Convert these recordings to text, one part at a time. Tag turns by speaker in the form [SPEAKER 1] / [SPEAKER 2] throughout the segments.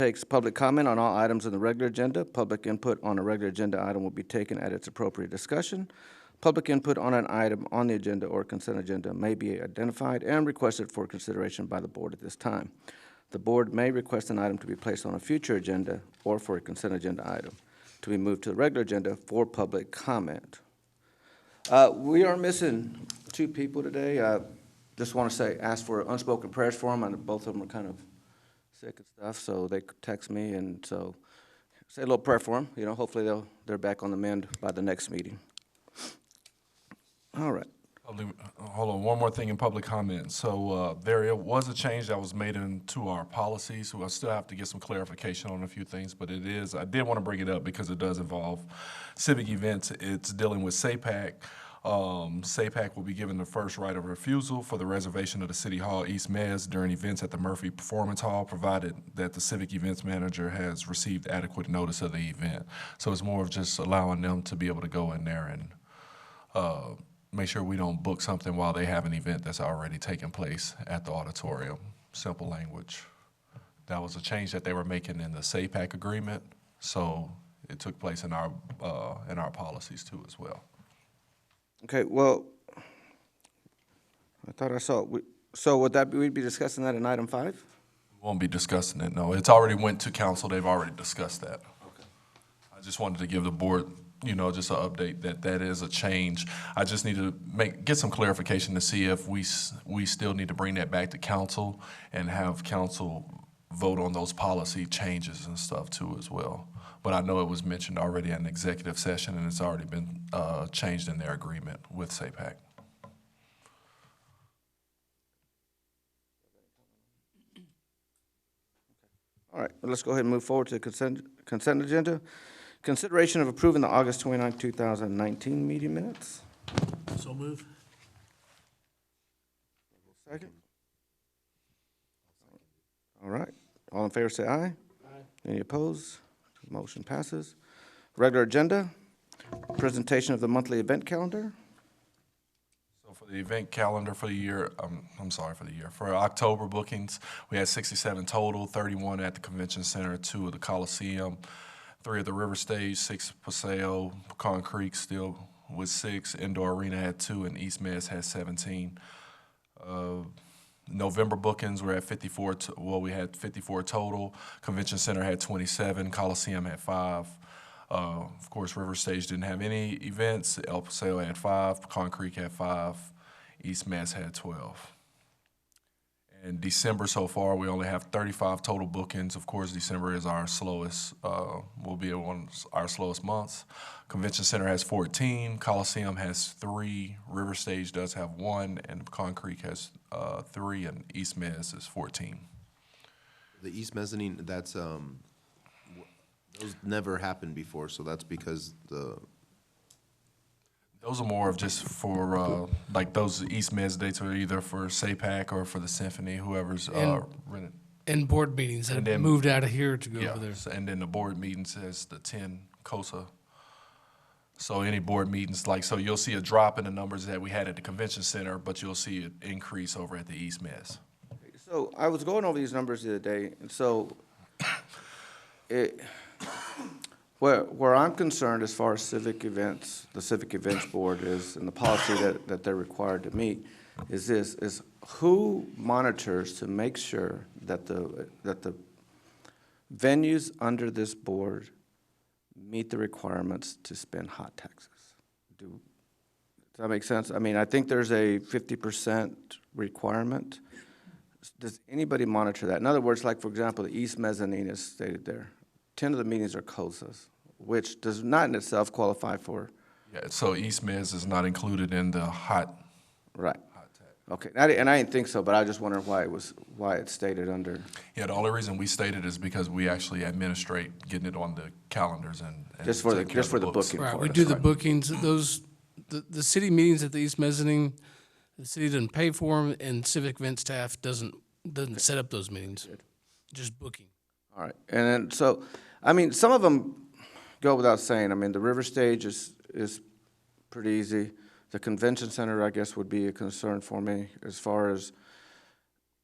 [SPEAKER 1] Takes public comment on all items on the regular agenda. Public input on a regular agenda item will be taken at its appropriate discussion. Public input on an item on the agenda or consent agenda may be identified and requested for consideration by the board at this time. The board may request an item to be placed on a future agenda or for a consent agenda item to be moved to the regular agenda for public comment. We are missing two people today. Just want to say, ask for unspoken prayers for them, and both of them are kind of sick and stuff, so they text me, and so say a little prayer for them. You know, hopefully they're back on the mend by the next meeting. All right.
[SPEAKER 2] Hold on, one more thing in public comment. So there was a change that was made into our policy, so I still have to get some clarification on a few things, but it is, I did want to bring it up because it does involve civic events. It's dealing with SAPAC. SAPAC will be given the first right of refusal for the reservation of the City Hall East Mez during events at the Murphy Performance Hall, provided that the civic events manager has received adequate notice of the event. So it's more of just allowing them to be able to go in there and make sure we don't book something while they have an event that's already taken place at the auditorium. Simple language. That was a change that they were making in the SAPAC agreement, so it took place in our policies too as well.
[SPEAKER 1] Okay, well, I thought I saw, so would that be, we'd be discussing that in item 5?
[SPEAKER 2] We won't be discussing it, no. It's already went to council, they've already discussed that.
[SPEAKER 1] Okay.
[SPEAKER 2] I just wanted to give the board, you know, just an update that that is a change. I just need to get some clarification to see if we still need to bring that back to council and have council vote on those policy changes and stuff too as well. But I know it was mentioned already in executive session, and it's already been changed in their agreement with SAPAC.
[SPEAKER 1] All right, well, let's go ahead and move forward to the consent agenda. Consideration of approving the August 29, 2019 meeting minutes.
[SPEAKER 3] So move.
[SPEAKER 1] Second. All right, all in favor say aye.
[SPEAKER 3] Aye.
[SPEAKER 1] Any opposed? Motion passes. Regular agenda, presentation of the monthly event calendar.
[SPEAKER 2] So for the event calendar for the year, for October bookings, we had 67 total, 31 at the Convention Center, 2 at the Coliseum, 3 at the River Stage, 6 Paseo, Pecan Creek still with 6, Indoor Arena had 2, and East Mez had 17. November bookings were at 54, we had 54 total. Convention Center had 27, Coliseum had 5. Of course, River Stage didn't have any events. El Paseo had 5, Pecan Creek had 5, East Mez had 12. And December so far, we only have 35 total bookings. Of course, December is our slowest, will be one of our slowest months. Convention Center has 14, Coliseum has 3, River Stage does have 1, and Pecan Creek has 3, and East Mez is 14.
[SPEAKER 4] The East Mezzanine, that's, those never happened before, so that's because
[SPEAKER 2] Those are more of just for, like those East Mez dates are either for SAPAC or for the Symphony, whoever's rented.
[SPEAKER 3] And board meetings that
[SPEAKER 2] And then-
[SPEAKER 3] moved out of here to go
[SPEAKER 2] Yeah,
[SPEAKER 3] over there.
[SPEAKER 2] and then the board meeting says the 10 COSA. So any board meetings, like, so you'll see a drop in the numbers that we had at the Convention Center, but you'll see an increase over at the East Mez.
[SPEAKER 1] So I was going over these numbers the other day, and so where I'm concerned as far as civic events, the Civic Events Board is, and the policy that they're required to meet, is who monitors to make sure that the venues under this board meet the requirements to spend hot taxes? Does that make sense? I mean, I think there's a 50% requirement. Does anybody monitor that? In other words, like, for example, the East Mezzanine is stated there. 10 of the meetings are COSAs, which does not in itself qualify for.
[SPEAKER 2] Yeah, so East Mez is not included in the hot
[SPEAKER 1] Right.
[SPEAKER 2] tax.
[SPEAKER 1] Okay, and I didn't think so, but I just wondered why it's stated under.
[SPEAKER 2] Yeah, the only reason we stated is because we actually administrate getting it on the calendars and
[SPEAKER 1] Just for the-
[SPEAKER 2] take care of
[SPEAKER 1] just for the
[SPEAKER 2] books.
[SPEAKER 1] booking.
[SPEAKER 3] Right,
[SPEAKER 1] for
[SPEAKER 3] we
[SPEAKER 1] us,
[SPEAKER 3] do the
[SPEAKER 1] right.
[SPEAKER 3] bookings, the city meetings at the East Mezzanine, the city doesn't pay for them, and civic event staff doesn't set up those meetings, just booking.
[SPEAKER 1] All right, and then, so, I mean, some of them go without saying. I mean, the River Stage is pretty easy. The Convention Center, I guess, would be a concern for me as far as,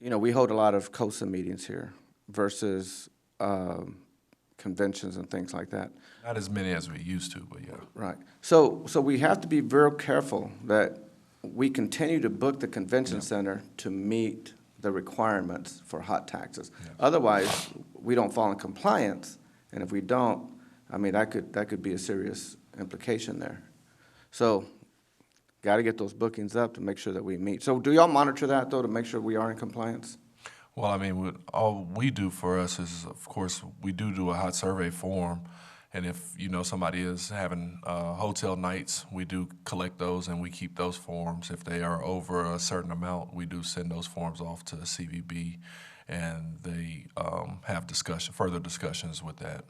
[SPEAKER 1] you know, we hold a lot of COSA meetings here versus conventions and things like that.
[SPEAKER 2] Not as many as we used to, but yeah.
[SPEAKER 1] Right. So we have to be very careful that we continue to book the convention center to meet the requirements for hot taxes.
[SPEAKER 2] Yeah.
[SPEAKER 1] Otherwise, we don't fall in compliance, and if we don't, I mean, that could be a serious implication there. So, got to get those bookings up to make sure that we meet. So do y'all monitor that, though, to make sure we are in compliance?
[SPEAKER 2] Well, I mean, all we do for us is, of course, we do a hot survey form, and if, you know, somebody is having hotel nights, we do collect those and we keep those forms. If they are over a certain amount, we do send those forms off to CVB, and they have further discussions with that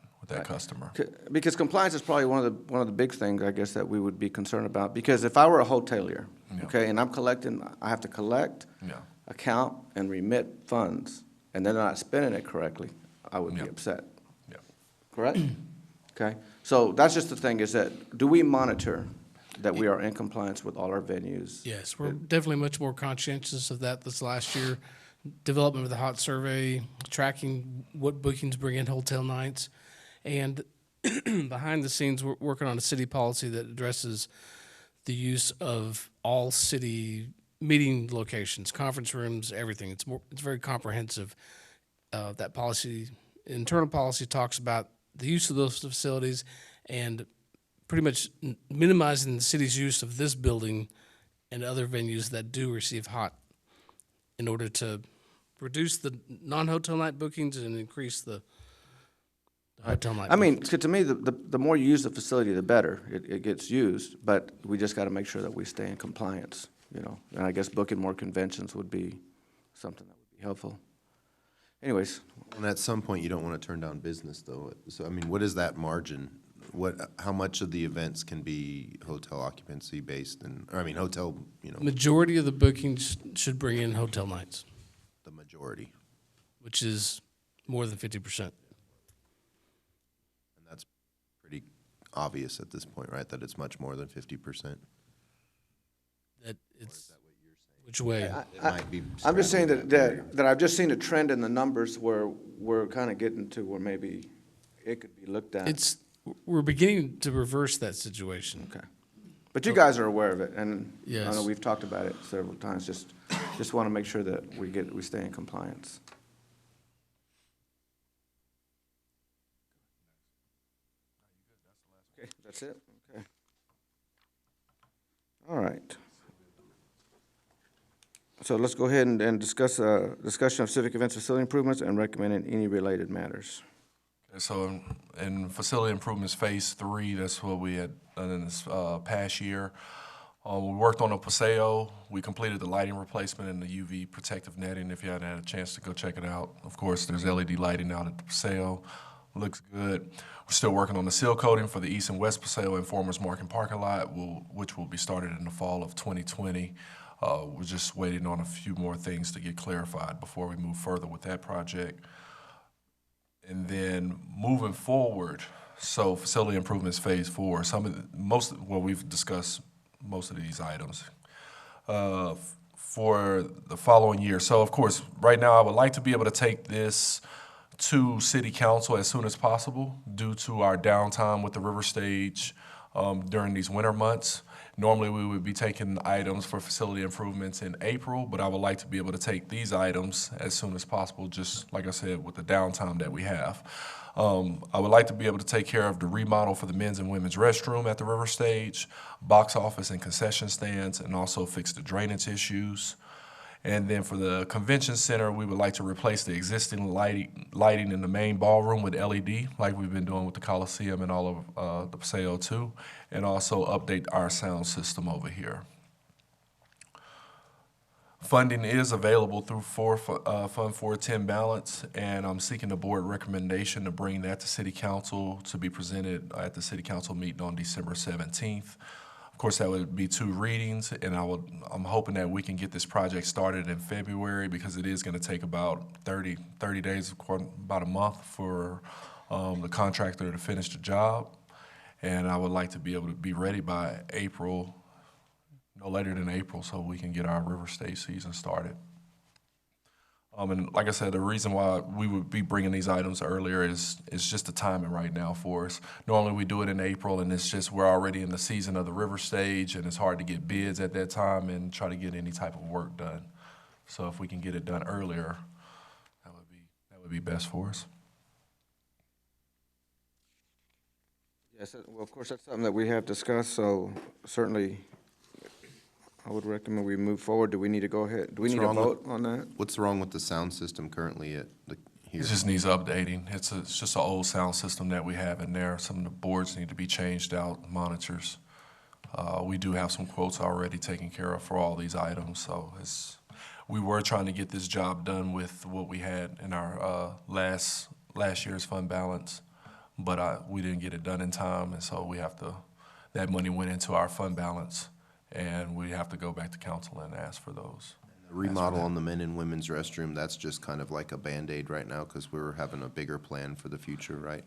[SPEAKER 2] customer.
[SPEAKER 1] Because compliance is probably one of the big things, I guess, that we would be concerned about. Because if I were a hotelier,
[SPEAKER 2] Yeah.
[SPEAKER 1] okay, and I have to collect,
[SPEAKER 2] Yeah.
[SPEAKER 1] account, and remit funds, and they're not spending it correctly, I would be
[SPEAKER 2] Yeah.
[SPEAKER 1] upset.
[SPEAKER 2] Yeah.
[SPEAKER 1] Correct? Okay, so that's just the thing, is that, do we monitor that we are in compliance with all our venues?
[SPEAKER 3] Yes, we're definitely much more conscientious of that this last year. Development of the hot survey, tracking what bookings bring in hotel nights, and behind the scenes, we're working on a city policy that addresses the use of all city meeting locations, conference rooms, everything. It's very comprehensive. That policy, internal policy, talks about the use of those facilities and pretty much minimizing the city's use of this building and other venues that do receive hot, in order to reduce the non-hotel night bookings and increase the hotel night
[SPEAKER 1] I mean,
[SPEAKER 3] bookings.
[SPEAKER 1] to me, the more you use the facility, the better it gets used, but we just got to make sure that we stay in compliance, you know? And I guess booking more conventions would be something that would be helpful. Anyways,
[SPEAKER 4] And at some point, you don't want to turn down business, though. So, I mean, what is that margin? How much of the events can be hotel occupancy based or I mean, hotel, you know,
[SPEAKER 3] Majority of the bookings should bring in hotel nights,
[SPEAKER 4] the majority?
[SPEAKER 3] which is more than 50%.
[SPEAKER 4] And that's pretty obvious at this point, right? That it's much more than 50%.
[SPEAKER 3] That it's, which way?
[SPEAKER 4] It might be.
[SPEAKER 1] I'm just saying that I've just seen a trend in the numbers where we're kind of getting to where maybe it could be looked at.
[SPEAKER 3] We're beginning to reverse that situation.
[SPEAKER 1] Okay. But you guys are aware of it, and I
[SPEAKER 3] Yes.
[SPEAKER 1] know we've talked about it several times, just want to make sure that we stay in compliance. Okay, that's it? Okay. All right. So let's go ahead and discuss, discussion of civic events facility improvements and recommending any related matters.
[SPEAKER 2] So in facility improvements phase 3, that's what we had done in this past year. We worked on a paseo. We completed the lighting replacement and the UV protective netting. If you hadn't had a chance to go check it out, of course, there's LED lighting out at the paseo. Looks good. We're still working on the seal coating for the east and west paseo and Farmers Market parking lot, which will be started in the fall of 2020. We're just waiting on a few more things to get clarified before we move further with that project. And then moving forward, so facility improvements phase 4. We've discussed most of these items for the following year. So of course, right now I would like to be able to take this to City Council as soon as possible due to our downtime with the River Stage during these winter months. Normally, we would be taking items for facility improvements in April, but I would like to be able to take these items as soon as possible, just like I said, with the downtime that we have. I would like to be able to take care of the remodel for the men's and women's restroom at the River Stage, box office and concession stands, and also fix the drainage issues. And then for the convention center, we would like to replace the existing lighting in the main ballroom with LED, like we've been doing with the Coliseum and all of the Paseo too, and also update our sound system over here. Funding is available through Fund 410 balance, and I'm seeking the board recommendation to bring that to City Council to be presented at the City Council meeting on December 17th. Of course, that would be 2 readings, and I'm hoping that we can get this project started in February because it is going to take about 30 days, about a month for the contractor to finish the job. And I would like to be able to be ready by April, no later than April, so we can get our River Stage season started. And like I said, the reason why we would be bringing these items earlier is just the timing right now for us. Normally we do it in April, and it's just we're already in the season of the river stage, and it's hard to get bids at that time and try to get any type of work done. So if we can get it done earlier, that would be best for us.
[SPEAKER 1] Yes, well, of course, that's something that we have discussed, so certainly I would recommend we move forward. Do we need to go ahead? Do we need a vote on that?
[SPEAKER 4] What's wrong with the sound system currently at here?
[SPEAKER 2] It just needs updating. It's just an old sound system that we have in there. Some of the boards need to be changed out, monitors. We do have some quotes already taken care of for all these items, so we were trying to get this job done with what we had in our last year's fund balance, but we didn't get it done in time, and so that money went into our fund balance, and we have to go back to council and ask for those.
[SPEAKER 4] The remodel on the men and women's restroom, that's just kind of like a Band-Aid right now because we're having a bigger plan for the future, right?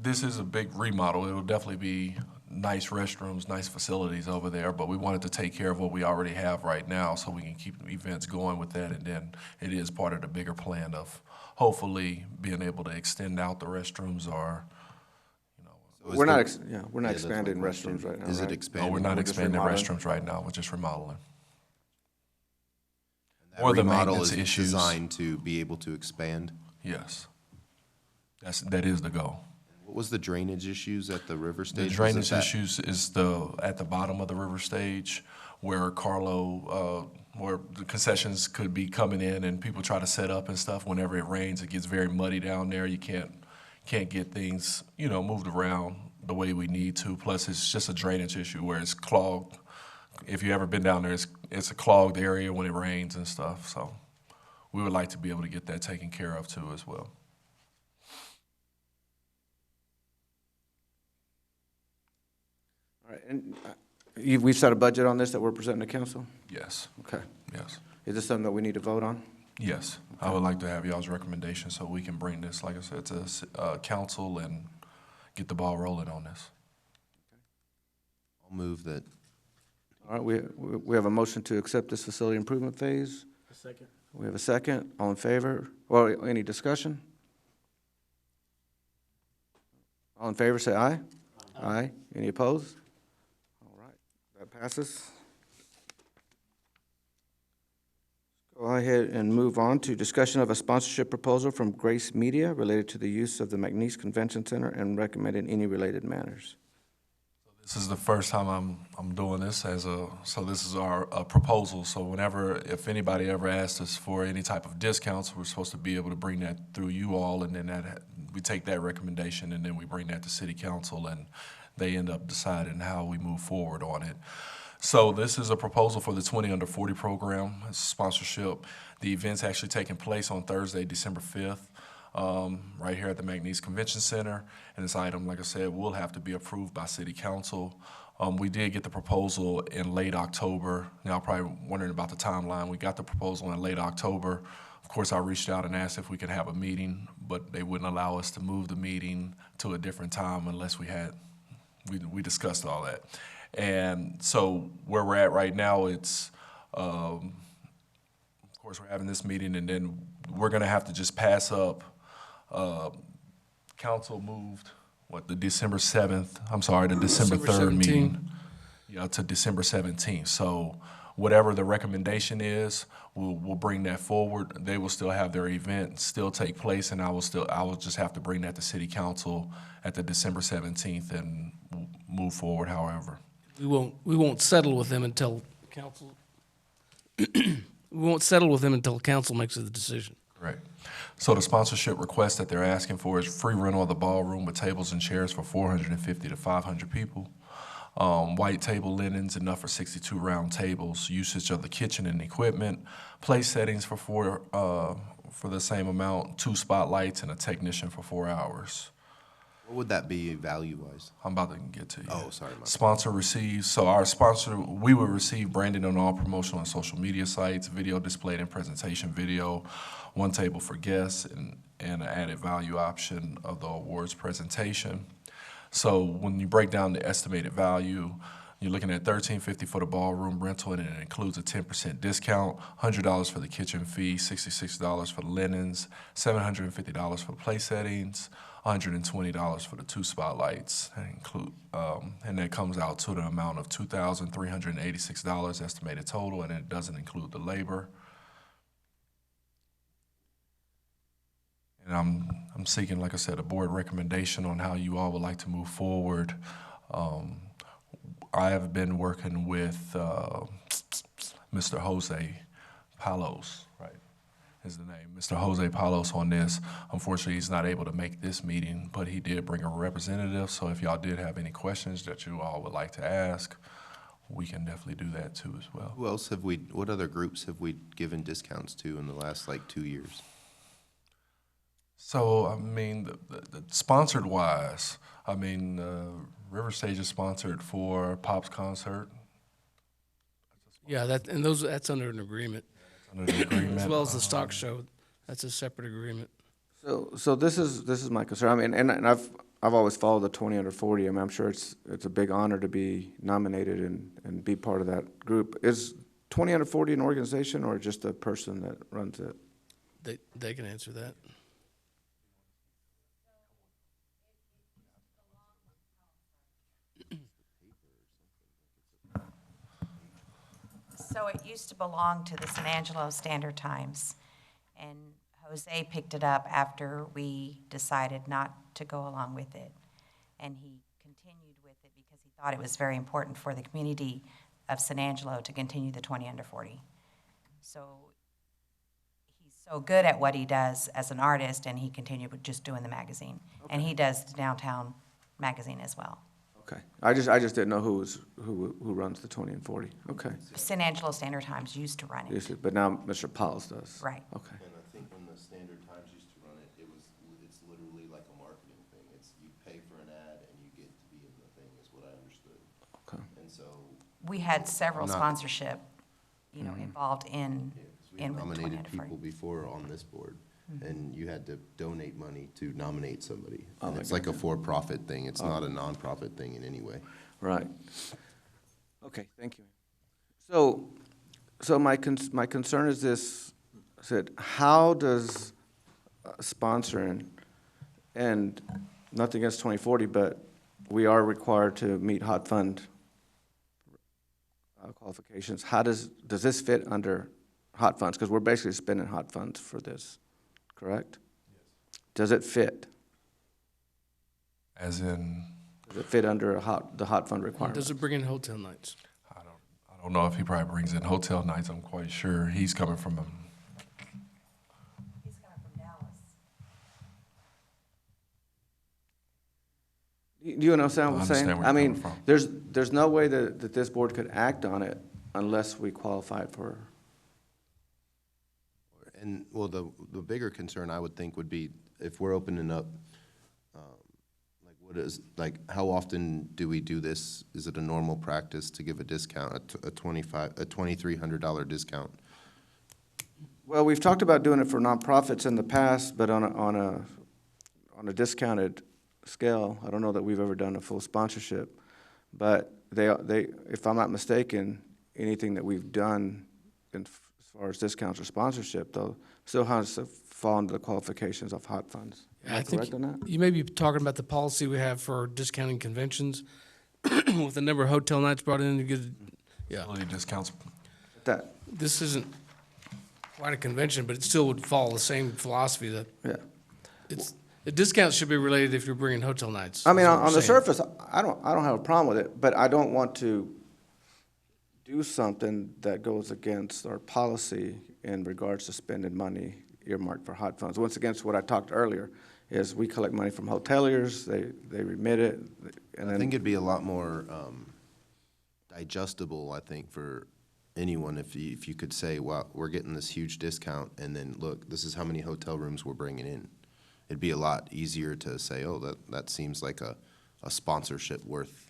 [SPEAKER 2] This is a big remodel. It will definitely be nice restrooms, nice facilities over there, but we wanted to take care of what we already have right now so we can keep events going with that, and then it is part of the bigger plan of hopefully being able to extend out the restrooms or,
[SPEAKER 1] We're not expanding restrooms right now,
[SPEAKER 4] Is it
[SPEAKER 1] right?
[SPEAKER 4] expanding?
[SPEAKER 2] No, we're not
[SPEAKER 1] We're just
[SPEAKER 2] expanding
[SPEAKER 1] remodeling?
[SPEAKER 2] restrooms right now. We're just remodeling.
[SPEAKER 4] That
[SPEAKER 2] Or the
[SPEAKER 4] remodel
[SPEAKER 2] maintenance
[SPEAKER 4] is
[SPEAKER 2] issues.
[SPEAKER 4] designed to be able to expand?
[SPEAKER 2] Yes. That is the goal.
[SPEAKER 4] What was the drainage issues at the river
[SPEAKER 2] The
[SPEAKER 4] stage? Was it
[SPEAKER 2] drainage
[SPEAKER 4] that-
[SPEAKER 2] issues is at the bottom of the river stage where where the concessions could be coming in and people try to set up and stuff. Whenever it rains, it gets very muddy down there. You can't get things, moved around the way we need to. Plus, it's just a drainage issue where it's clogged. If you've ever been down there, it's a clogged area when it rains and stuff. So we would like to be able to get that taken care of too as well.
[SPEAKER 1] All right, and we've set a budget on this that we're presenting to council?
[SPEAKER 2] Yes,
[SPEAKER 1] Okay.
[SPEAKER 2] yes.
[SPEAKER 1] Is this something that we need to vote on?
[SPEAKER 2] Yes, I would like to have y'all's recommendation so we can bring this, like I said, to council and get the ball rolling on this.
[SPEAKER 4] I'll move that.
[SPEAKER 1] All right, we have a motion to accept this facility improvement phase.
[SPEAKER 5] A second.
[SPEAKER 1] We have a second. All in favor? Or any discussion? All in favor, say aye. Aye. Any opposed? All right, that passes. Go ahead and move on to discussion of a sponsorship proposal from Grace Media related to the use of the McNeese Convention Center and recommended any related matters.
[SPEAKER 2] This is the first time I'm doing this so this is our proposal. So if anybody ever asks us for any type of discounts, we're supposed to be able to bring that through you all, and then we take that recommendation and then we bring that to city council, and they end up deciding how we move forward on it. So this is a proposal for the 20 Under 40 program. It's sponsorship. The event's actually taking place on Thursday, December 5th. Right here at the McNeese Convention Center. And this item, like I said, will have to be approved by City Council. We did get the proposal in late October. Y'all probably wondering about the timeline. We got the proposal in late October. Of course, I reached out and asked if we could have a meeting, but they wouldn't allow us to move the meeting to a different time unless we discussed all that. And so where we're at right now, it's, of course, we're having this meeting, and then we're gonna have to just pass up. Council moved, the December 7th, the December 3rd meeting. To December 17th. So whatever the recommendation is, we'll bring that forward. They will still have their event still take place, and I will just have to bring that to City Council at the December 17th and move forward however.
[SPEAKER 3] We won't settle with them until council, we won't settle with them until council makes the decision.
[SPEAKER 2] Right. So the sponsorship request that they're asking for is free rental of the ballroom with tables and chairs for 450 to 500 people. White table linens enough for 62 round tables. Usage of the kitchen and equipment. Place settings for the same amount. 2 spotlights and a technician for 4 hours.
[SPEAKER 4] What would that be value-wise?
[SPEAKER 2] I'm about to get to you.
[SPEAKER 4] Oh, sorry.
[SPEAKER 2] Sponsor receives, so our sponsor, we will receive branding on all promotional and social media sites, video displayed and presentation video, 1 table for guests, and an added value option of the awards presentation. So when you break down the estimated value, You're looking at $13.50 for the ballroom rental, and it includes a 10% discount, $100 for the kitchen fee, $66 for the linens, $750 for play settings, $120 for the 2 spotlights. And that comes out to the amount of $2,386 estimated total, and it doesn't include the labor. And I'm seeking, like I said, a board recommendation on how you all would like to move forward. I have been working with Mr. Jose Palos, right, is the name, Mr. Jose Palos on this. Unfortunately, he's not able to make this meeting, but he did bring a representative, so if y'all did have any questions that you all would like to ask, we can definitely do that too as well.
[SPEAKER 4] What other groups have we given discounts to in the last, like, 2 years?
[SPEAKER 2] So, I mean, the sponsored wise, I mean, River Stage is sponsored for Pop's concert.
[SPEAKER 3] Yeah, that's under an agreement,
[SPEAKER 2] Under the agreement.
[SPEAKER 3] as well as the stock show. That's a separate agreement.
[SPEAKER 1] So this is my concern. I mean, and I've always followed the 20 under 40. I mean, I'm sure it's a big honor to be nominated and be part of that group. Is 20 under 40 an organization or just a person that runs it?
[SPEAKER 3] They can answer that.
[SPEAKER 5] So it used to belong to the San Angelo Standard Times, and Jose picked it up after we decided not to go along with it. And he continued with it because he thought it was very important for the community of San Angelo to continue the 20 under 40. So he's so good at what he does as an artist, and he continued with just doing the magazine. Okay. And he does the downtown magazine as well.
[SPEAKER 1] Okay. I just didn't know who runs the 20 and 40. Okay.
[SPEAKER 5] San Angelo Standard Times used to run it.
[SPEAKER 1] But now Mr. Pauls does.
[SPEAKER 5] Right.
[SPEAKER 1] Okay.
[SPEAKER 4] And I think when the Standard Times used to run it, it's literally like a marketing thing. It's you pay for an ad and you get to be in the thing, is what I understood.
[SPEAKER 1] Okay.
[SPEAKER 4] And so.
[SPEAKER 5] We had several
[SPEAKER 4] Not-
[SPEAKER 5] sponsorship, involved in
[SPEAKER 4] We
[SPEAKER 5] with 20
[SPEAKER 4] nominated
[SPEAKER 5] under 40.
[SPEAKER 4] people before on this board, and you had to donate money to nominate somebody.
[SPEAKER 1] Oh,
[SPEAKER 4] And
[SPEAKER 1] I
[SPEAKER 4] it's
[SPEAKER 1] get
[SPEAKER 4] like a
[SPEAKER 1] that.
[SPEAKER 4] for-profit thing. It's not a nonprofit thing in any way.
[SPEAKER 1] Right. Okay, thank you. So my concern is this, how does sponsoring, and nothing against 2040, but we are required to meet hot fund qualifications. How does this fit under hot funds? Because we're basically spending hot funds for this, correct? Yes. Does it fit?
[SPEAKER 2] As in,
[SPEAKER 1] Does it fit under the hot fund
[SPEAKER 3] And
[SPEAKER 1] requirement?
[SPEAKER 3] does it bring in hotel nights?
[SPEAKER 2] I don't know if he probably brings in hotel nights. I'm quite sure he's coming from
[SPEAKER 5] He's coming from Dallas.
[SPEAKER 1] Do you understand what
[SPEAKER 2] I
[SPEAKER 1] I'm saying?
[SPEAKER 2] understand where
[SPEAKER 1] I
[SPEAKER 2] you're
[SPEAKER 1] mean,
[SPEAKER 2] coming
[SPEAKER 1] there's no way that this board could act on it unless we qualify for.
[SPEAKER 4] And, well, the bigger concern I would think would be if we're opening up, how often do we do this? Is it a normal practice to give a discount, a $2,300 discount?
[SPEAKER 1] Well, we've talked about doing it for nonprofits in the past, but on a discounted scale. I don't know that we've ever done a full sponsorship, but they, if I'm not mistaken, anything that we've done as far as discounts or sponsorship, though, still has to fall into the qualifications of hot funds. Am I correct on that?
[SPEAKER 3] You may be talking about the policy we have for discounting conventions with the number of hotel nights brought in. You get, yeah.
[SPEAKER 2] facility discounts.
[SPEAKER 1] That,
[SPEAKER 3] This isn't quite a convention, but it still would follow the same philosophy that
[SPEAKER 1] yeah.
[SPEAKER 3] the discounts should be related if you're bringing hotel nights.
[SPEAKER 1] I mean,
[SPEAKER 3] is what
[SPEAKER 1] on
[SPEAKER 3] we're
[SPEAKER 1] the
[SPEAKER 3] saying.
[SPEAKER 1] surface, I don't have a problem with it, but I don't want to do something that goes against our policy in regards to spending money earmarked for hot funds. Once again, it's what I talked earlier, is we collect money from hoteliers, they remit it, and
[SPEAKER 4] I
[SPEAKER 1] then.
[SPEAKER 4] think it'd be a lot more digestible, I think, for anyone if you could say, well, we're getting this huge discount, and then, look, this is how many hotel rooms we're bringing in. It'd be a lot easier to say, oh, that seems like a sponsorship worth.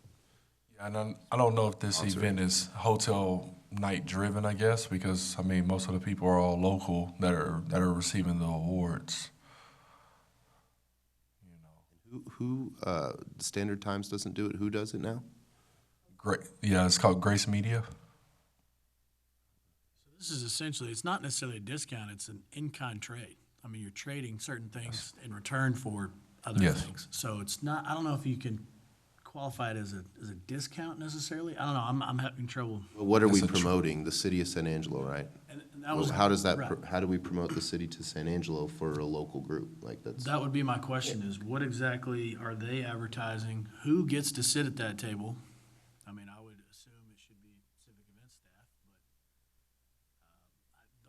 [SPEAKER 2] Yeah, and I don't know if this event is hotel night driven, I guess, because, I mean, most of the people are all local that are receiving the awards.
[SPEAKER 4] Who Standard Times doesn't do it, who does it now?
[SPEAKER 2] Great. Yeah, it's called Grace Media.
[SPEAKER 6] This is essentially, it's not necessarily a discount, it's an in-kind trade. I mean, you're trading certain things in return for other
[SPEAKER 2] Yes.
[SPEAKER 6] things. So it's not, I don't know if you can qualify it as a discount necessarily. I don't know, I'm having trouble.
[SPEAKER 4] Well, what are we
[SPEAKER 2] It's a tr-
[SPEAKER 4] promoting? The city of San Angelo, right?
[SPEAKER 6] And that was.
[SPEAKER 4] How does that,
[SPEAKER 6] right.
[SPEAKER 4] how do we promote the city to San Angelo for a local group? Like that's,
[SPEAKER 6] That would be my question is, what exactly are they advertising? Who gets to sit at that table? I mean, I would assume it should be civic event staff, but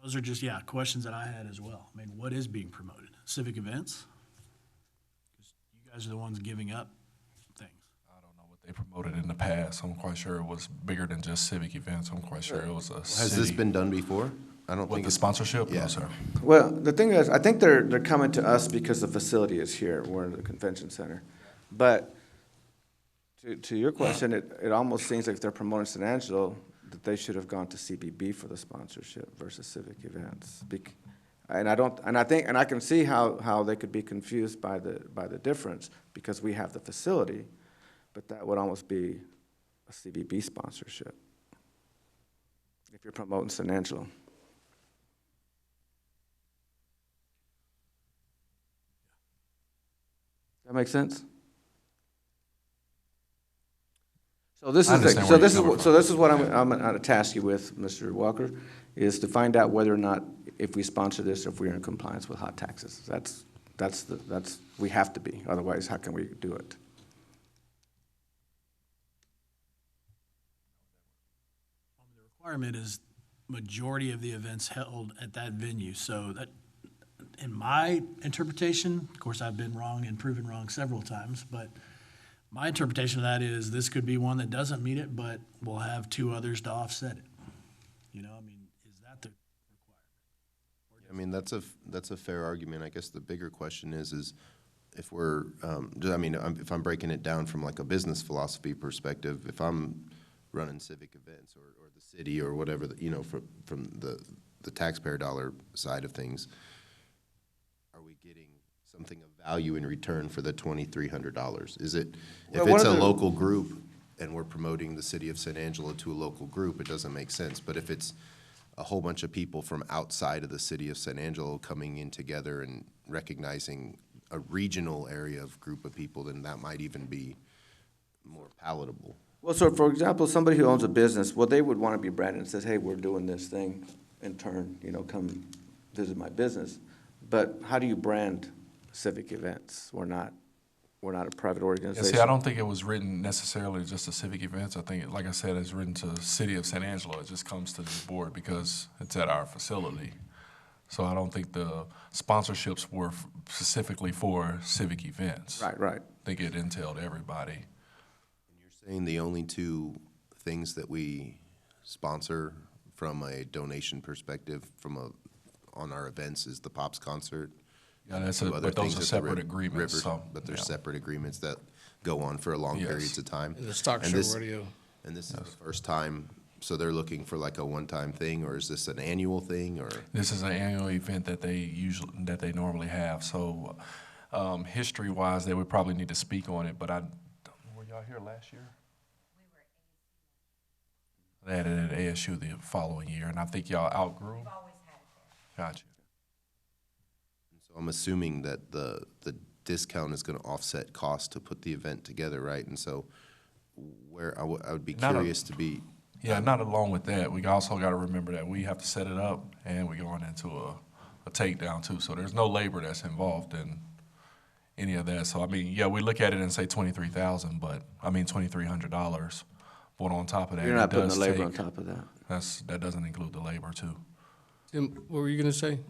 [SPEAKER 6] those are just, yeah, questions that I had as well. I mean, what is being promoted? Civic events? 'Cause you guys are the ones giving up things.
[SPEAKER 2] I don't know what they promoted in the past. I'm quite sure it was bigger than just civic events. I'm quite sure it was a
[SPEAKER 4] has this been done before? I don't
[SPEAKER 2] with
[SPEAKER 4] think
[SPEAKER 2] the
[SPEAKER 4] it's,
[SPEAKER 2] sponsorship.
[SPEAKER 4] Yeah.
[SPEAKER 2] No, sir.
[SPEAKER 1] Well, the thing is, I think they're coming to us because the facility is here. We're in the convention center. But to your question, it almost seems like if they're promoting San Angelo, that they should have gone to CBB for the sponsorship versus civic events. And I can see how they could be confused by the difference because we have the facility, but that would almost be a CBB sponsorship if you're promoting San Angelo. That make sense? So this
[SPEAKER 2] I
[SPEAKER 1] is,
[SPEAKER 2] understand where you're coming
[SPEAKER 1] so this is what I'm gonna task you with, Mr. Walker, is to find out whether or not, if we sponsor this, if we're in compliance with hot taxes. We have to be, otherwise how can we do it?
[SPEAKER 6] The requirement is majority of the events held at that venue. So that, in my interpretation, of course, I've been wrong and proven wrong several times, but my interpretation of that is this could be one that doesn't meet it, but we'll have two others to offset it. You know, I mean, is that the requirement?
[SPEAKER 4] I mean, that's a fair argument. I guess the bigger question is if we're, if I'm breaking it down from like a business philosophy perspective, if I'm running civic events or the city or whatever, from the taxpayer dollar side of things, are we getting something of value in return for the $2,300? Is it, if
[SPEAKER 1] Well,
[SPEAKER 4] it's a
[SPEAKER 1] one of the-
[SPEAKER 4] local group and we're promoting the city of San Angelo to a local group, it doesn't make sense. But if it's a whole bunch of people from outside of the city of San Angelo coming in together and recognizing a regional area of group of people, then that might even be more palatable.
[SPEAKER 1] Well, so for example, somebody who owns a business, well, they would want to be branded and says, hey, we're doing this thing in turn, come visit my business. But how do you brand civic events? We're not a private
[SPEAKER 2] Yeah,
[SPEAKER 1] organization.
[SPEAKER 2] see, I don't think it was written necessarily just to civic events. I think, like I said, it's written to the city of San Angelo. It just comes to the board because it's at our facility. So I don't think the sponsorships were specifically for civic events.
[SPEAKER 1] Right.
[SPEAKER 2] I think it entailed everybody.
[SPEAKER 4] You're saying the only two things that we sponsor from a donation perspective on our events is the Pops concert.
[SPEAKER 2] Yeah,
[SPEAKER 4] Two other
[SPEAKER 2] but those
[SPEAKER 4] things
[SPEAKER 2] are
[SPEAKER 4] at the
[SPEAKER 2] separate agreements.
[SPEAKER 4] river,
[SPEAKER 2] So,
[SPEAKER 4] but there's
[SPEAKER 2] yeah.
[SPEAKER 4] separate agreements that go on for long
[SPEAKER 2] Yes.
[SPEAKER 4] periods of time.
[SPEAKER 3] And the stock
[SPEAKER 4] And
[SPEAKER 3] show
[SPEAKER 4] this-
[SPEAKER 3] rodeo.
[SPEAKER 4] And this is the first time, so they're looking for like a one-time thing, or is this an annual thing, or?
[SPEAKER 2] This is an annual event that they normally have. So, history-wise, they would probably need to speak on it. But were y'all here last year? They had it at ASU the following year, and I think y'all outgrew.
[SPEAKER 5] We've always had it there.
[SPEAKER 2] Gotcha.
[SPEAKER 4] So I'm assuming that the discount is gonna offset cost to put the event together, right? And so I would be
[SPEAKER 2] Not a-
[SPEAKER 4] curious to be,
[SPEAKER 2] Yeah, not along with that. We also got to remember that we have to set it up, and we're going into a takedown too. So there's no labor that's involved in any of that. So I mean, yeah, we look at it and say $2,300. But on top of that,
[SPEAKER 1] You're not
[SPEAKER 2] it
[SPEAKER 1] putting the
[SPEAKER 2] does
[SPEAKER 1] labor on
[SPEAKER 2] take-
[SPEAKER 1] top of that.
[SPEAKER 2] that doesn't include the labor too.
[SPEAKER 3] Tim, what were you gonna say?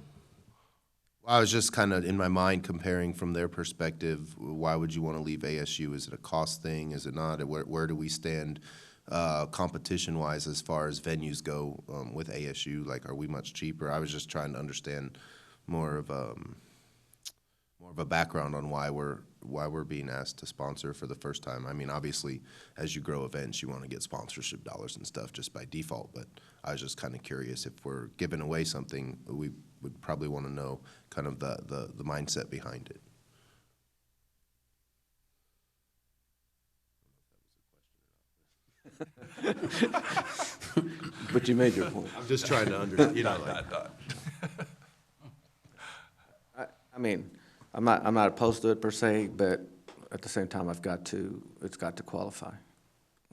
[SPEAKER 4] I was just kind of in my mind comparing from their perspective, why would you want to leave ASU? Is it a cost thing? Is it not? Where do we stand competition-wise as far as venues go with ASU? Like, are we much cheaper? I was just trying to understand more of a background on why we're being asked to sponsor for the first time. I mean, obviously, as you grow events, you want to get sponsorship dollars and stuff just by default, but I was just kind of curious if we're giving away something, we would probably want to know kind of the mindset behind it.
[SPEAKER 1] But you made your point.
[SPEAKER 4] I'm just trying to understand,
[SPEAKER 1] I mean, I'm not opposed to it per se, but at the same time, it's got to qualify.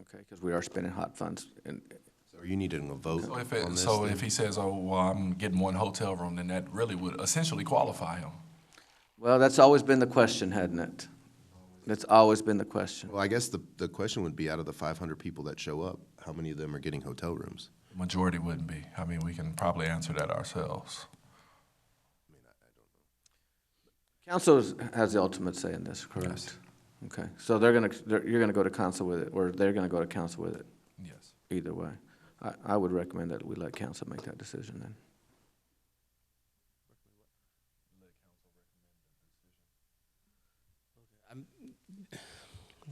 [SPEAKER 1] Okay, because we are spending hot funds and,
[SPEAKER 4] So are you needing a vote
[SPEAKER 2] So
[SPEAKER 4] on this?
[SPEAKER 2] so
[SPEAKER 4] then?
[SPEAKER 2] if he says, oh, well, I'm getting one hotel room, then that really would essentially qualify him.
[SPEAKER 1] well, that's always been the question, hadn't it? That's always been the question.
[SPEAKER 4] Well, I guess the question would be, out of the 500 people that show up, how many of them are getting hotel rooms?
[SPEAKER 2] Majority wouldn't be. I mean, we can probably answer that ourselves.
[SPEAKER 1] Council has the ultimate say in this, correct? Okay, so you're gonna go to council with it, or they're gonna go to council with it,
[SPEAKER 2] Yes.
[SPEAKER 1] either way. I would recommend that we let council make that decision then.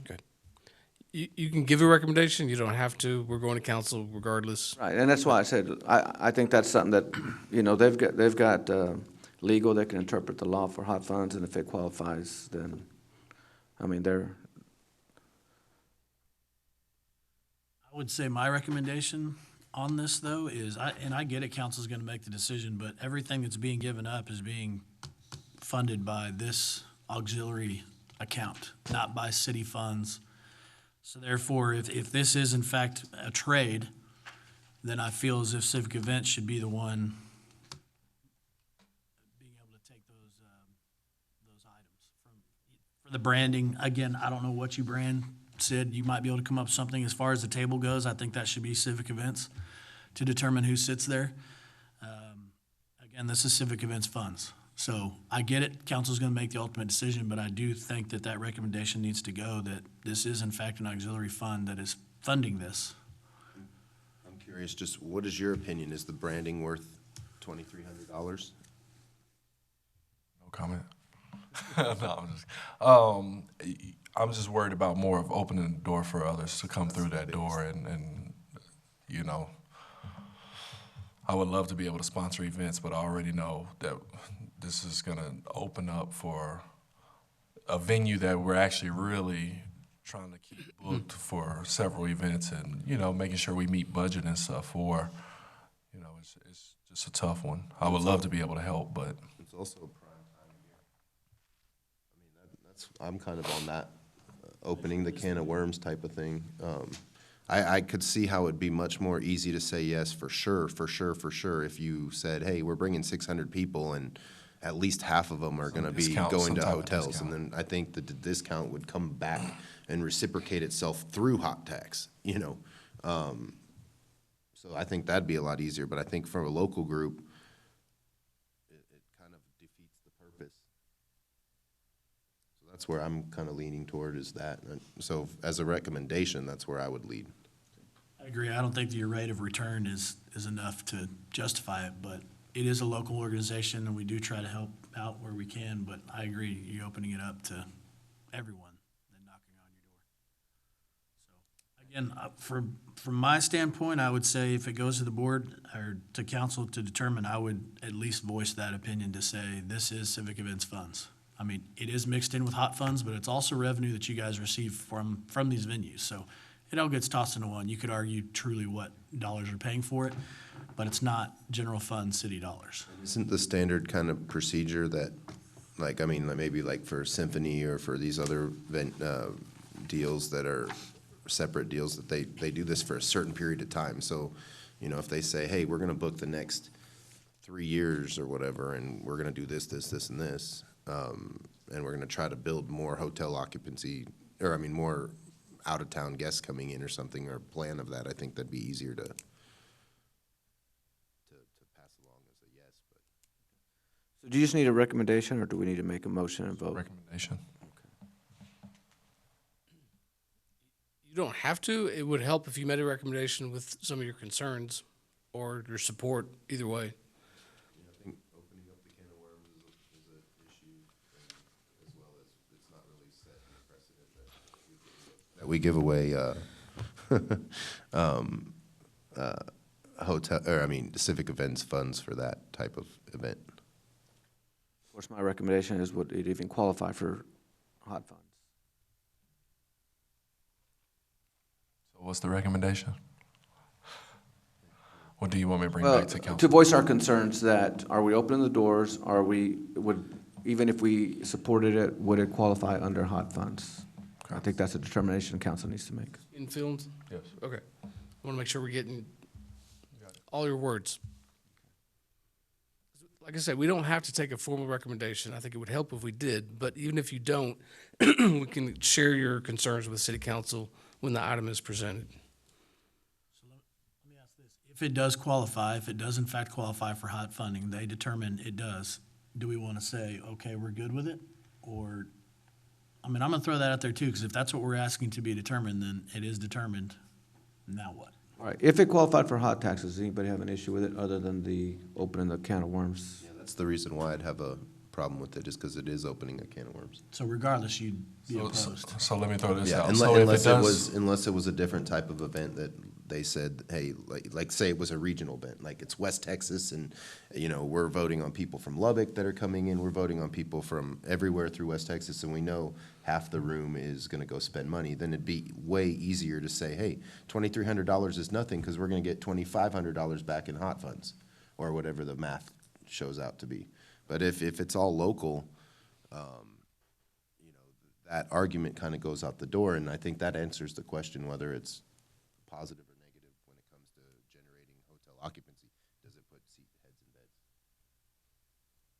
[SPEAKER 3] Okay. You can give a recommendation, you don't have to. We're going to council regardless.
[SPEAKER 1] Right, and that's why I said, I think that's something that, they've got legal, they can interpret the law for hot funds, and if it qualifies, then, I mean,
[SPEAKER 6] I would say my recommendation on this, though, is, I get it, council's gonna make the decision, but everything that's being given up is being funded by this auxiliary account, not by city funds. So therefore, if this is in fact a trade, then I feel as if Civic Events should be the one being able to take those items. For the branding, again, I don't know what you brand, Sid, you might be able to come up with something. As far as the table goes, I think that should be Civic Events to determine who sits there. Again, this is Civic Events funds. So I get it, council's gonna make the ultimate decision, but I do think that that recommendation needs to go, that this is in fact an auxiliary fund that is funding this.
[SPEAKER 4] I'm curious, just what is your opinion? Is the branding worth $2,300?
[SPEAKER 2] No comment. No, I'm just worried about more of opening the door for others to come through that door and I would love to be able to sponsor events, but I already know that this is gonna open up for a venue that we're actually really trying to keep booked for several events and, making sure we meet budget and stuff for, it's just a tough one. I would love to be able to help, but.
[SPEAKER 4] It's also a prime time of year. I mean, I'm kind of on that opening the can of worms type of thing. I could see how it'd be much more easy to say yes for sure, if you said, hey, we're bringing 600 people and at least half of them are going to be
[SPEAKER 2] discount,
[SPEAKER 4] going
[SPEAKER 2] some
[SPEAKER 4] to
[SPEAKER 2] type of
[SPEAKER 4] hotels. And
[SPEAKER 2] discount.
[SPEAKER 4] then I think that the discount would come back and reciprocate itself through hot tax, So I think that'd be a lot easier, but I think for a local group, it kind of defeats the purpose. So that's where I'm kind of leaning toward, is that. And so as a recommendation, that's where I would lead.
[SPEAKER 6] I agree, I don't think that your rate of return is enough to justify it, but it is a local organization and we do try to help out where we can, but I agree, you're opening it up to everyone and knocking on your door. So, again, from my standpoint, I would say if it goes to the board or to council to determine, I would at least voice that opinion to say this is Civic Events funds. I mean, it is mixed in with hot funds, but it's also revenue that you guys receive from these venues. So it all gets tossed into one. You could argue truly what dollars are paying for it, but it's not general fund city dollars.
[SPEAKER 4] Isn't the standard kind of procedure that, like maybe like for Symphony or for these other deals that are separate deals, that they do this for a certain period of time? So, if they say, hey, we're gonna book the next 3 years or whatever, and we're gonna do this, and this, and we're gonna try to build more hotel occupancy, or more out-of-town guests coming in or something, or a plan of that, I think that'd be easier to pass along as a yes. But
[SPEAKER 1] So do you just need a recommendation, or do we need to make a motion and vote?
[SPEAKER 2] Recommendation.
[SPEAKER 3] You don't have to. It would help if you made a recommendation with some of your concerns or your support, either way.
[SPEAKER 4] I think opening up the can of worms is an issue, as well as it's not really set in precedent that we give away Civic Events funds for that type of event.
[SPEAKER 1] Of course, my recommendation is, would it even qualify for hot funds?
[SPEAKER 2] So what's the recommendation? What do you want me to bring
[SPEAKER 1] Well,
[SPEAKER 2] back to council?
[SPEAKER 1] to voice our concerns that, are we opening the doors? Even if we supported it, would it qualify under hot funds? I think that's a determination council needs to make.
[SPEAKER 3] In films?
[SPEAKER 2] Yes.
[SPEAKER 3] Okay. I want to make sure we're getting all your words. Like I said, we don't have to take a formal recommendation. I think it would help if we did, but even if you don't, we can share your concerns with city council when the item is presented.
[SPEAKER 6] Let me ask this. If it does qualify, if it does in fact qualify for hot funding, they determine it does, do we want to say, okay, we're good with it? Or, I mean, I'm gonna throw that out there too, because if that's what we're asking to be determined, then it is determined. Now what?
[SPEAKER 1] All right, if it qualified for hot taxes, does anybody have an issue with it other than the opening the can of worms?
[SPEAKER 4] Yeah, that's the reason why I'd have a problem with it, is because it is opening a can of worms.
[SPEAKER 6] So regardless, you'd be
[SPEAKER 2] So
[SPEAKER 6] opposed.
[SPEAKER 2] let me throw this
[SPEAKER 4] Yeah,
[SPEAKER 2] out.
[SPEAKER 4] unless,
[SPEAKER 2] So if
[SPEAKER 4] unless
[SPEAKER 2] it
[SPEAKER 4] it
[SPEAKER 2] does-
[SPEAKER 4] was, unless it was a different type of event that they said, hey, like say it was a regional event, like it's West Texas and, you know, we're voting on people from Lubbock that are coming in, we're voting on people from everywhere through West Texas, and we know half the room is gonna go spend money, then it'd be way easier to say, hey, $2,300 is nothing, because we're gonna get $2,500 back in hot funds, or whatever the math shows out to be. But if it's all local, you know, that argument kind of goes out the door, and I think that answers the question whether it's positive or negative when it comes to generating hotel occupancy. Does it put heads in beds?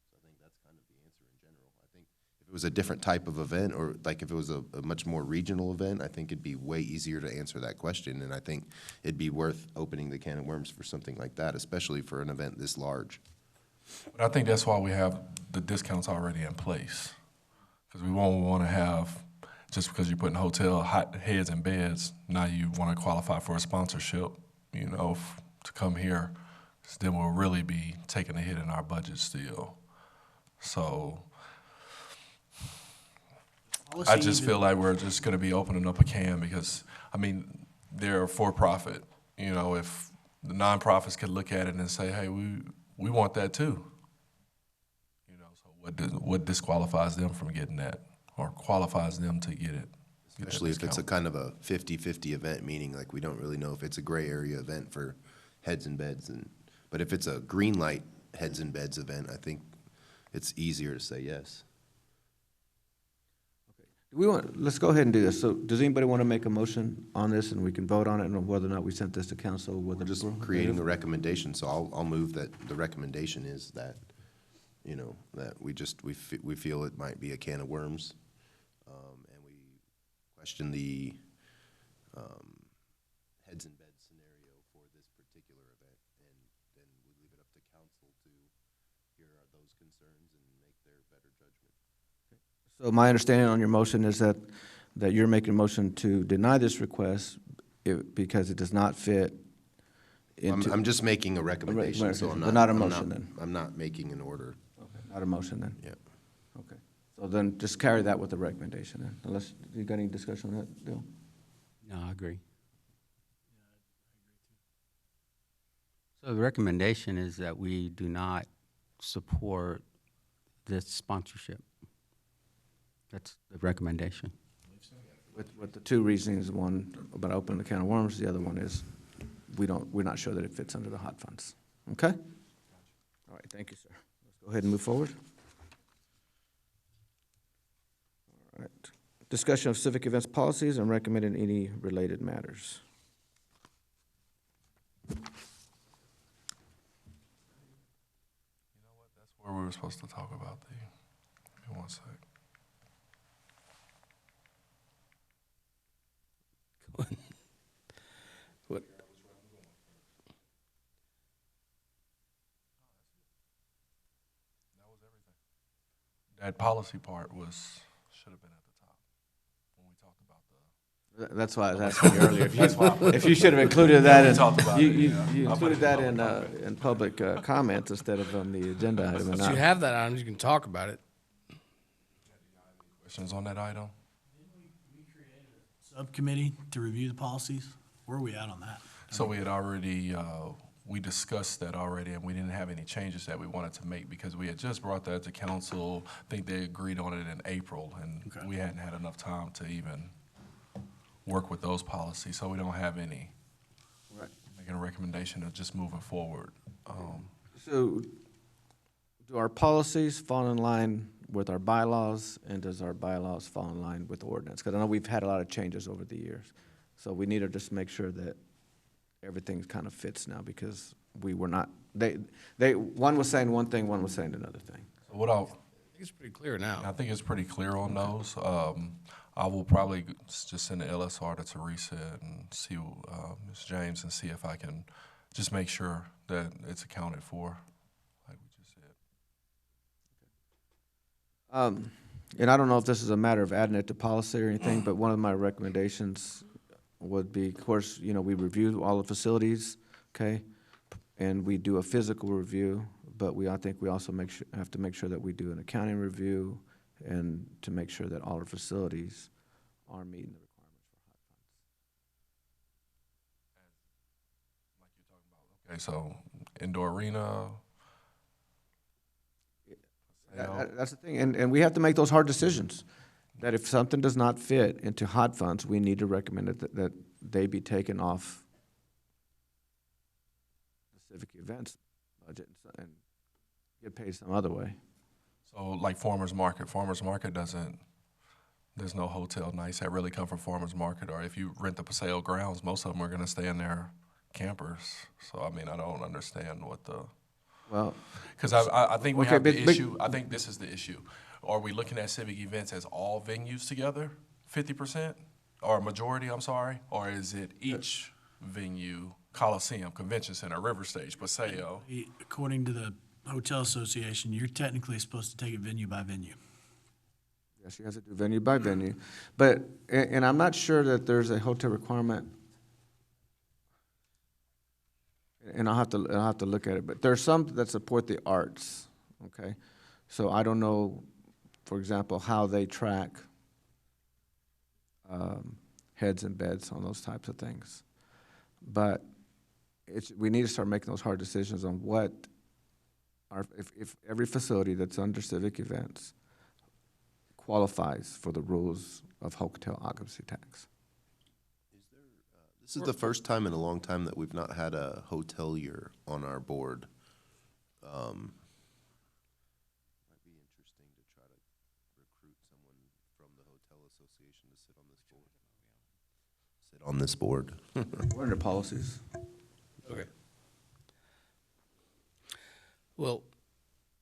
[SPEAKER 4] So I think that's kind of the answer in general. I think if it was a different type of event, or like if it was a much more regional event, I think it'd be way easier to answer that question, and I think it'd be worth opening the can of worms for something like that, especially for an event this large.
[SPEAKER 2] But I think that's why we have the discounts already in place. Because we won't want to have, just because you're putting hotel hot heads in beds, now you want to qualify for a sponsorship, you know, to come here. 'Cause then we'll really be taking a hit in our budget still. So I just feel like we're just going to be opening up a can because, I mean, they're for profit. You know, if the nonprofits could look at it and say, hey, we want that too. You know, so what disqualifies them from getting that, or qualifies them to get it?
[SPEAKER 4] Especially if it's a kind of a 50-50 event, meaning like we don't really know if it's a gray area event for heads and beds. But if it's a green light heads and beds event, I think it's easier to say yes.
[SPEAKER 1] Let's go ahead and do this. So does anybody want to make a motion on this and we can vote on it and whether or not we sent this to council?
[SPEAKER 4] We're just creating a recommendation, so I'll move that the recommendation is that, you know, that we feel it might be a can of worms, and we question the heads and beds scenario for this particular event, and then we leave it up to council to hear those concerns and make their better judgment.
[SPEAKER 1] So my understanding on your motion is that you're making a motion to deny this request because it does not fit into.
[SPEAKER 4] I'm just making a recommendation, so I'm
[SPEAKER 1] But
[SPEAKER 4] not.
[SPEAKER 1] not a motion then?
[SPEAKER 4] I'm not making an order.
[SPEAKER 1] Okay, not a motion then?
[SPEAKER 4] Yeah.
[SPEAKER 1] Okay. So then just carry that with the recommendation then, unless, you got any discussion on that, Bill?
[SPEAKER 7] No, I agree. So the recommendation is that we do not support this sponsorship. That's the recommendation.
[SPEAKER 1] With the two reasons, one about opening the can of worms, the other one is we're not sure that it fits under the hot funds. Okay? All right, thank you, sir. Let's go ahead and move forward. All right. Discussion of civic events policies and recommending any related matters.
[SPEAKER 2] Where we were supposed to talk about the, give me one sec.
[SPEAKER 3] What?
[SPEAKER 2] That policy part should have been at the top when we talked about the.
[SPEAKER 1] That's why I was asking you earlier, if you should have included that in,
[SPEAKER 2] talked about
[SPEAKER 1] you
[SPEAKER 2] it, yeah.
[SPEAKER 1] you
[SPEAKER 2] I'll put
[SPEAKER 1] included
[SPEAKER 2] it
[SPEAKER 1] that
[SPEAKER 2] in
[SPEAKER 1] in public comments instead of on the agenda item. and
[SPEAKER 3] If you
[SPEAKER 1] not-
[SPEAKER 3] have that item, you can talk about it.
[SPEAKER 2] Questions on that item?
[SPEAKER 6] Subcommittee to review the policies? Where are we at on that?
[SPEAKER 2] So we had already, we discussed that already, and we didn't have any changes that we wanted to make because we had just brought that to council. I think they agreed on it in April, and
[SPEAKER 6] Okay.
[SPEAKER 2] we hadn't had enough time to even work with those policies, so we don't have any
[SPEAKER 1] Right.
[SPEAKER 2] Making a recommendation of just moving forward.
[SPEAKER 1] So, do our policies fall in line with our bylaws, and does our bylaws fall in line with the ordinance? Because I know we've had a lot of changes over the years. So we need to just make sure that everything kind of fits now, because we were not, one was saying one thing, one was saying another thing.
[SPEAKER 2] So what I'll,
[SPEAKER 3] I think it's pretty clear now.
[SPEAKER 2] I think it's pretty clear on those. I will probably just send the LSR to Teresa and see, Ms. James, and see if I can just make sure that it's accounted for, like we just said.
[SPEAKER 1] And I don't know if this is a matter of adding it to policy or anything, but one of my recommendations would be, of course, you know, we review all the facilities, okay? And we do a physical review, but I think we also have to make sure that we do an accounting review, and to make sure that all our facilities are meeting the requirements for hot funds.
[SPEAKER 2] Okay, so indoor arena.
[SPEAKER 1] That's the thing, and we have to make those hard decisions, that if something does not fit into hot funds, we need to recommend that they be taken off the civic events budget and get paid some other way.
[SPEAKER 2] So like farmer's market doesn't, there's no hotel nights that really come from farmer's market, or if you rent the Paseo grounds, most of them are gonna stay in their campers. So I mean, I don't understand what the,
[SPEAKER 1] Well,
[SPEAKER 2] because I think we
[SPEAKER 1] Okay,
[SPEAKER 2] have the
[SPEAKER 1] but-
[SPEAKER 2] issue, I think this is the issue. Are we looking at civic events as all venues together, 50%, or majority, I'm sorry? Or is it each venue, Coliseum, Convention Center, River Stage, Paseo?
[SPEAKER 6] According to the Hotel Association, you're technically supposed to take it venue by venue.
[SPEAKER 1] yes, you have to do venue by venue, but, and I'm not sure that there's a hotel requirement, and I'll have to look at it, but there's some that support the arts, okay? So I don't know, for example, how they track heads and beds on those types of things. But we need to start making those hard decisions on what if every facility that's under civic events qualifies for the rules of hotel occupancy tax.
[SPEAKER 4] This is the first time in a long time that we've not had a hotelier on our board. Might be interesting to try to recruit someone from the Hotel Association to sit on this board.
[SPEAKER 1] What are the policies?
[SPEAKER 3] Okay. Well,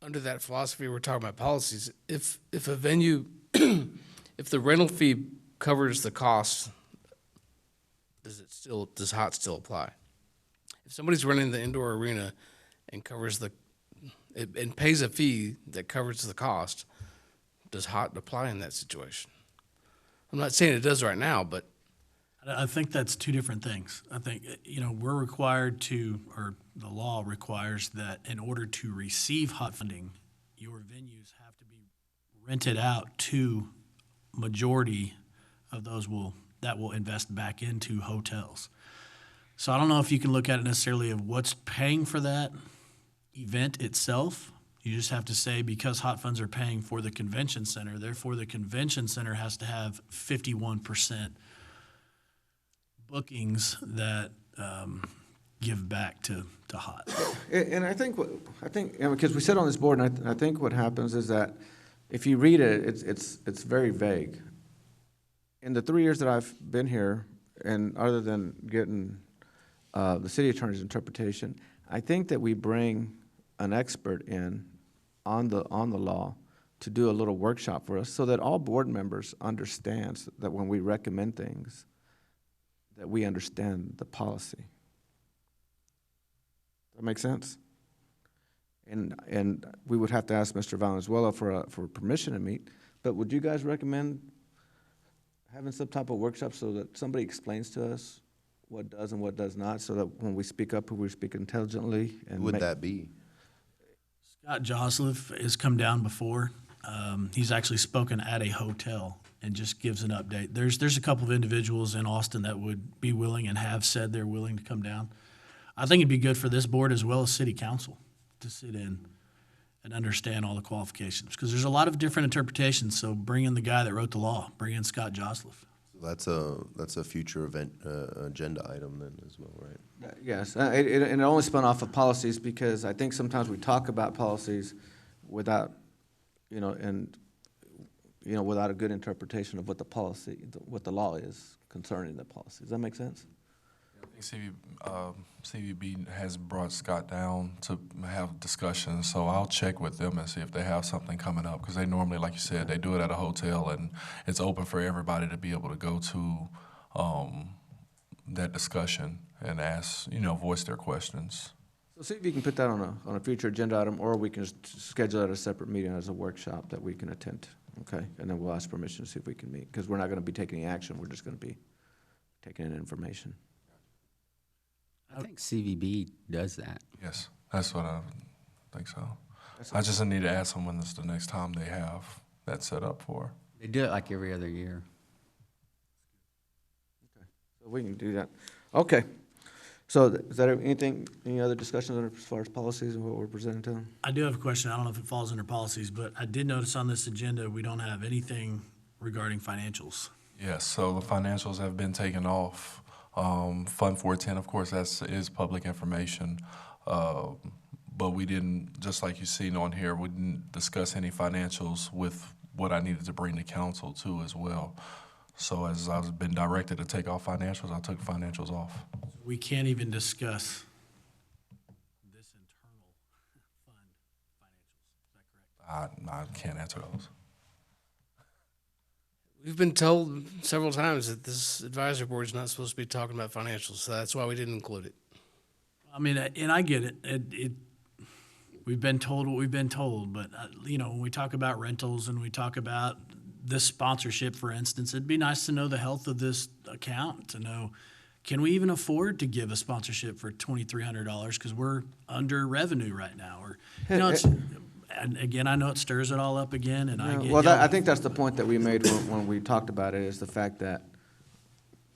[SPEAKER 3] under that philosophy, we're talking about policies. If a venue, if the rental fee covers the cost, does HOT still apply? If somebody's running the indoor arena and and pays a fee that covers the cost, does HOT apply in that situation? I'm not saying it does right now, but
[SPEAKER 6] I think that's two different things. I think, we're required to, or the law requires that in order to receive HOT funding, your venues have to be rented out to majority of those that will invest back into hotels. So I don't know if you can look at it necessarily of what's paying for that event itself. You just have to say, because HOT funds are paying for the convention center, therefore the convention center has to have 51% bookings that give back to HOT.
[SPEAKER 1] And I think, because we sit on this board, and I think what happens is that if you read it, it's very vague. In the 3 years that I've been here, and other than getting the city attorney's interpretation, I think that we bring an expert in on the law to do a little workshop for us, so that all board members understands that when we recommend things, that we understand the policy. That make sense? And we would have to ask Mr. Valenzuela for permission to meet, but would you guys recommend having some type of workshop so that somebody explains to us what does and what does not, so that when we speak up, we speak intelligently? And
[SPEAKER 4] Who would that be?
[SPEAKER 6] Scott Josliff has come down before. He's actually spoken at a hotel and just gives an update. There's a couple of individuals in Austin that would be willing and have said they're willing to come down. I think it'd be good for this board as well as city council to sit in and understand all the qualifications, because there's a lot of different interpretations. So bring in the guy that wrote the law. Bring in Scott Josliff.
[SPEAKER 4] So That's a future event, agenda item then as well, right?
[SPEAKER 1] Yes, and it only spun off of policies because I think sometimes we talk about policies without, without a good interpretation of what the policy, what the law is concerning the policy. Does that make sense?
[SPEAKER 2] I think CVB has brought Scott down to have discussions, so I'll check with them and see if they have something coming up, because they normally, like you said, they do it at a hotel, and it's open for everybody to be able to go to that discussion and ask, voice their questions.
[SPEAKER 1] So see if you can put that on a future agenda item, or we can schedule it at a separate meeting as a workshop that we can attend, okay? And then we'll ask permission to see if we can meet, because we're not gonna be taking any action, we're just gonna be taking in information.
[SPEAKER 7] I think CVB does that.
[SPEAKER 2] Yes, that's what I think so. I just need to ask them when this is the next time they have that set up for.
[SPEAKER 7] They do it like every other year.
[SPEAKER 1] So we can do that. Okay. So is that any other discussions as far as policies and what we're presenting to them?
[SPEAKER 6] I do have a question. I don't know if it falls under policies, but I did notice on this agenda, we don't have anything regarding financials.
[SPEAKER 2] Yes, so the financials have been taken off. Fund 410, of course, is public information. But we didn't, just like you've seen on here, we didn't discuss any financials with what I needed to bring to council too as well. So as I've been directed to take off financials, I took financials off.
[SPEAKER 6] We can't even discuss this internal fund financials. Is that correct?
[SPEAKER 2] I can't answer those.
[SPEAKER 3] We've been told several times that this advisory board is not supposed to be talking about financials, so that's why we didn't include it.
[SPEAKER 6] I mean, and I get it. We've been told what we've been told, but when we talk about rentals and we talk about this sponsorship, for instance, it'd be nice to know the health of this account, to know, can we even afford to give a sponsorship for $2,300 because we're under revenue right now? Or and again, I know it stirs it all up again, and I get.
[SPEAKER 1] Well, I think that's the point that we made when we talked about it, is the fact that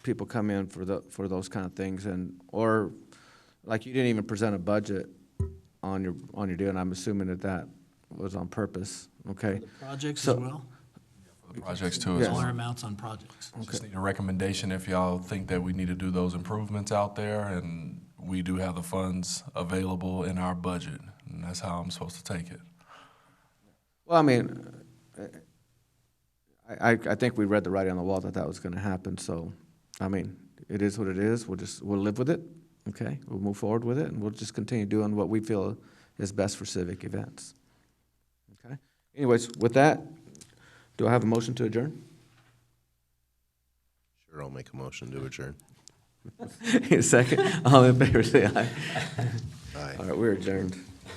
[SPEAKER 1] people come in for those kind of things, or like you didn't even present a budget on your deal, and I'm assuming that was on purpose. Okay.
[SPEAKER 6] Projects
[SPEAKER 1] So-
[SPEAKER 6] as well.
[SPEAKER 2] The projects too as
[SPEAKER 1] Yes.
[SPEAKER 6] Dollar
[SPEAKER 2] well.
[SPEAKER 6] amounts on projects.
[SPEAKER 2] Just need a recommendation if y'all think that we need to do those improvements out there, and we do have the funds available in our budget, and that's how I'm supposed to take it.
[SPEAKER 1] Well, I mean, I think we read the writing on the wall that was gonna happen, so, I mean, it is what it is, we'll live with it, okay? We'll move forward with it, and we'll just continue doing what we feel is best for civic events. Okay? Anyways, with that, do I have a motion to adjourn?
[SPEAKER 4] Sure, I'll make a motion to adjourn.
[SPEAKER 1] Second, all in favor, say aye.
[SPEAKER 4] Aye.
[SPEAKER 1] All right, we're adjourned.